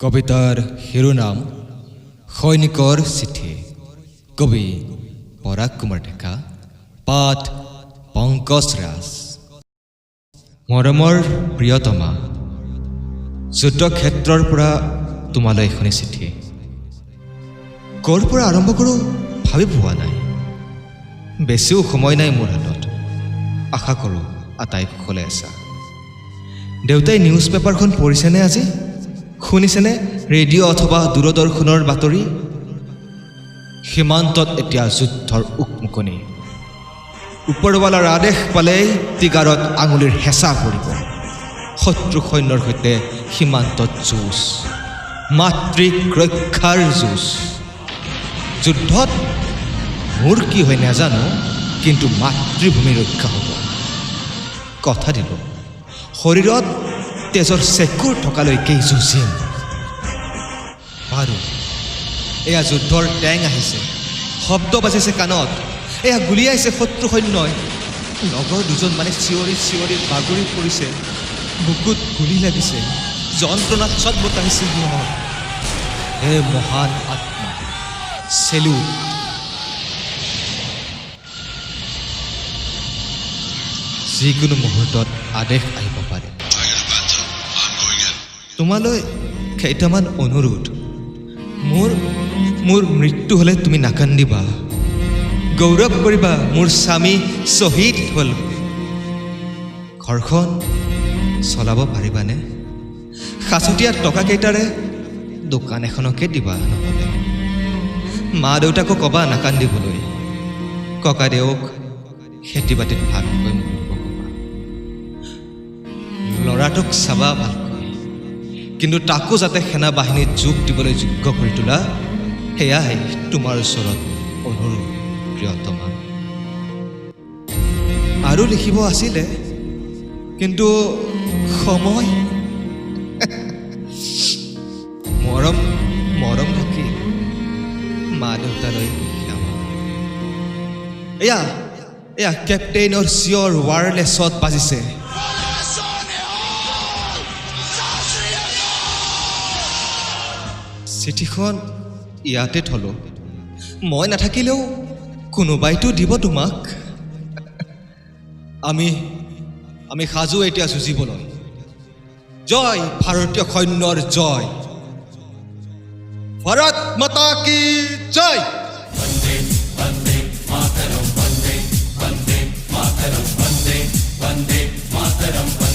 কবিতাৰ শিৰোনাম সৈনিকৰ চিঠি। কবি পৰাগ কুমাৰ ডেকা, পাঠ পংকজ ৰাজ। মৰমৰ প্ৰিয়তমা, যুদ্ধক্ষেত্ৰৰ পৰা তোমালৈ এখনি চিঠি। ক'ৰ পৰা আৰম্ভ কৰোঁ ভাবি পোৱা নাই। বেছিও সময় নাই মোৰ হাতত। আশা কৰোঁ আটাই কুশলে আছা। দেউতাই নিউজ পেপাৰখন পঢ়িছেনে আজি? শুনিছেনে ৰেডিঅ' অথবা দূৰদৰ্শনৰ বাতৰি? সীমান্তত এতিয়া যুদ্ধৰ উকমুকনি। ওপৰৱালাৰ আদেশ পালেই টিগাৰত আঙুলিৰ হেঁচা পৰিব। শত্ৰু সৈন্যৰ সৈতে সীমান্তত যুঁজ, মাতৃক ৰক্ষাৰ যুঁজ। যুদ্ধত মোৰ কি হয় নাজানো, কিন্তু মাতৃভূমি ৰক্ষা হ'ব। কথা দিলোঁ, শৰীৰত তেজৰ চেকুৰ থকালৈকে যুঁজিম। বাৰু, এয়া যুদ্ধৰ টেং আহিছে, শব্দ বাজিছে কাণত, এয়া গুলিয়াইছে শত্ৰু সৈন্যই। লগৰ দুজনমানে চিঞৰি চিঞৰি বাগৰি পৰিছে, বুকুত গুলি লাগিছে, যন্ত্ৰণাত চটবট আহিছে সিহঁত। হে মহান আত্মা, চেলুট। যিকোনো মুহূৰ্তত আদেশ আহিব পাৰে। তোমালৈ কেইটামান অনুৰোধ। মোৰ মৃত্যু হ'লে তুমি নাকান্দিবা। গৌৰৱ কৰিবা মোৰ স্বামী শ্বহীদ হ'ল। ঘৰখন চলাব পাৰিবানে? সাঁচতীয়া টকাকেইটাৰে দোকান এখনকে দিবা। নহ'লে মা দেউতাকো ক'বা নাকান্দিবলৈ। ককাদেউক খেতি বাতিত ভালকৈ মৰিব ক'বা। ল'ৰাটোক চাবা ভালকৈ, কিন্তু তাকো যাতে সেনা বাহিনীত যোগ দিবলৈ যোগ্য কৰি তোলা, সেয়াই তোমাৰ ওচৰত অনুৰোধ প্ৰিয়তমা। আৰু লিখিব আছিলে, কিন্তু সময়। মৰম থাকি মা দেউতালৈ এয়া কেপ্টেইনৰ চিঞৰ ৱাৰলেছত বাজিছে। চিঠিখন ইয়াতে থলোঁ। মই নাথাকিলেও কোনোবাইতো দিব তোমাক। আমি সাজু এতিয়া যুঁজিবলৈ। জয় ভাৰতীয় সৈন্যৰ জয়। ভাৰত মাতা কি জয়। বন্দে বন্দে মাতৰম, বন্দে বন্দে মাতৰম, বন্দে বন্দে মাতৰম।